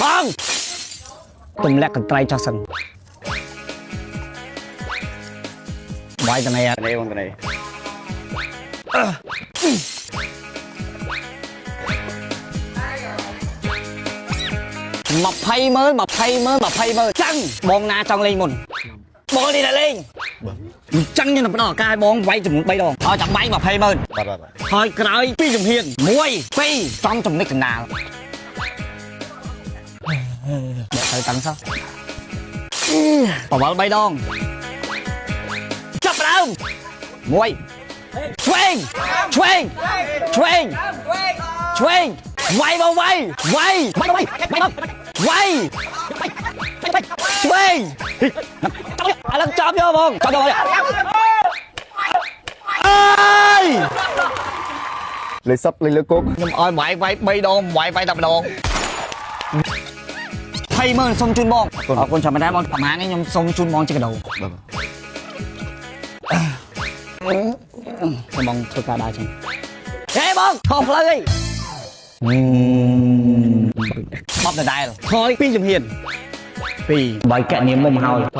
បងទុំលាក់កន្ត្រៃចោះសិនវាយតនេះតនេះបងតនេះ20,000ចឹងបងណាចង់លេងមុនបងនេះតែលេងចឹងខ្ញុំផ្ដល់ឱកាសឲ្យបងវាយចំនួន3ដងឲ្យចាំវាយ20,000ហើយក្រោយ2ជំហាន1 2ចំចំណិចកណ្ដាលបើទៅតាំងសោះបវល់3ដងចាប់ដើម1ឆ្វេងវាយបងវាយឆ្វេងឥឡូវចាប់យកបងចាប់យកអើយលេខ10លេខលើគោកខ្ញុំឲ្យវាយ3ដងវាយ10ដង20,000សុំជូនបងអរគុណចាំតែបងប្រហែលនេះខ្ញុំសុំជូនបងជាកាដូចាំបងធ្វើការដើរចឹងហេបងខុសផ្លូវអីបបដដែលហើយ2ជំហាន2បើកញ្ញាមុំហើយប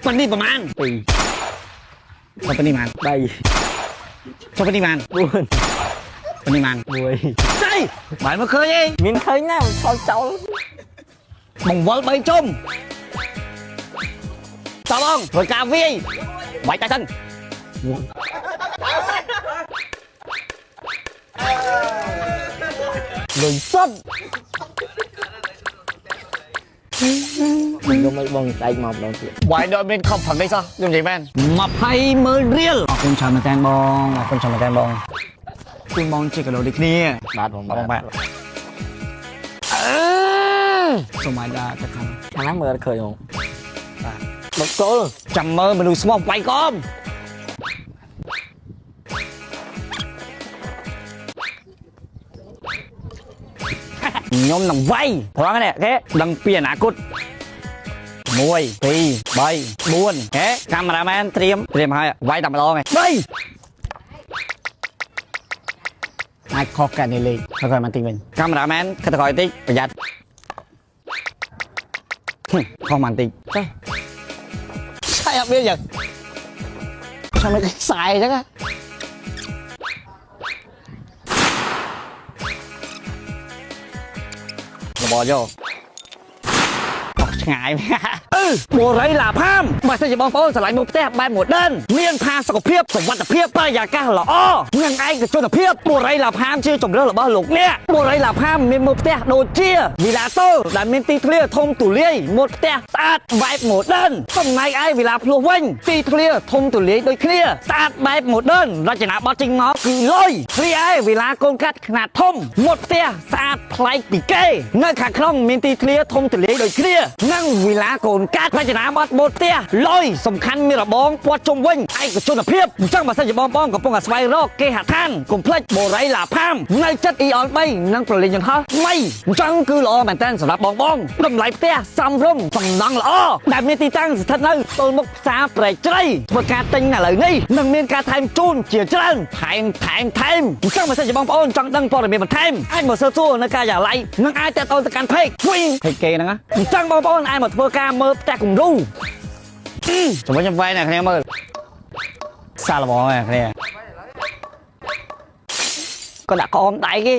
៉ុណ្នេះប្រហែល2ប៉ុណ្នេះប្រហែល3ចុះប៉ុណ្នេះប្រហែល4ប៉ុណ្នេះប្រហែល1ចៃបាយមកឃើញអីមានឃើញណាឆោតចោលបង្វិល3ជុំតបងធ្វើការវាយបាច់តែសិនលុយសុទ្ធខ្ញុំមិនបងស្អែកមកម្ដងទៀតវាយដល់មានខុសផងនេះសោះខ្ញុំនិយាយមែន20,000រៀលអរគុណច្រើនមែនតើបងអរគុណច្រើនមែនតើបងជូនបងជាកាដូដូចគ្នាបាទបងបាទសូមឲ្យដល់ទៅខាងណាមើលឃើញហ្មងបាទមកគល់ចាំមើលមនុស្សស្មោះវាយកមខ្ញុំនឹងវាយព្រោះនេះគេដឹងពីអនាគត1 2 3 4ហេកាមេរ៉ាមែនត្រៀមហើយវាយតែម្ដងឯងអាចខុសកាត់នេះលេខហើយគាត់មកទីវិញកាមេរ៉ាមែនគិតក្រោយតិចប្រយ័ត្នខុសមកតិចទៅឆ្អែតវាយ៉ាងចាំមិនខ្សែអញ្ចឹងបោយកឆ្ងាយបូរីឡាផាមបើសិនជាបងប្អូនឆ្លាញ់មុខផ្ទះបែប modern មានផាសុខភាពសុវត្ថិភាពបរិយាកាសល្អនិងឯកជនភាពបូរីឡាផាមជាជម្រើសរបស់លោកអ្នកបូរីឡាផាមមានមុខផ្ទះដូចជាវីឡាតូដែលមានទីធ្លាធំទូលាយមុខផ្ទះស្អាតបែប modern ចំណែកឯវីឡាភ្លោះវិញទីធ្លាធំទូលាយដូចគ្នាស្អាតបែប modern រចនាបថចេញមកគឺលុយគ្រាឯវីឡាកូនកាត់ខ្នាតធំមុខផ្ទះស្អាតប្លែកពីគេនៅខាងក្នុងមានទីធ្លាធំទូលាយដូចគ្នានិងវីឡាកូនកាត់រចនាបថបូតផ្ទះលុយសំខាន់មានរបងព័ទ្ធជុំវិញឯកជនភាពអញ្ចឹងបើសិនជាបងប្អូនកំពុងតែស្វែងរកគេហដ្ឋានកុំភ្លេចបូរីឡាផាមនៅចិត្តអ៊ីអន3និងប្រលេងយន្តហោះថ្មីអញ្ចឹងគឺល្អមែនតើសម្រាប់បងតម្លៃផ្ទះសមរម្យសំណង់ល្អដែលមានទីតាំងស្ថិតនៅទល់មុខផ្សារព្រែកជ្រៃធ្វើការទិញឥឡូវនេះនឹងមានការថែមជូនជាច្រើនថែមអញ្ចឹងបើសិនជាបងប្អូនចង់ដឹងព័ត៌មានបន្ថែមអាចមកសើសួរនៅការិយាល័យនិងអាចតាក់ទងទៅកាន់ពេកគេហ្នឹងអញ្ចឹងបងប្អូនអាចមកធ្វើការមើលផ្ទះគំរូចាំខ្ញុំវាយអ្នកគ្នាមើលសាឡបងអ្នកគ្នាក៏ដាក់ក្អមដៃគេ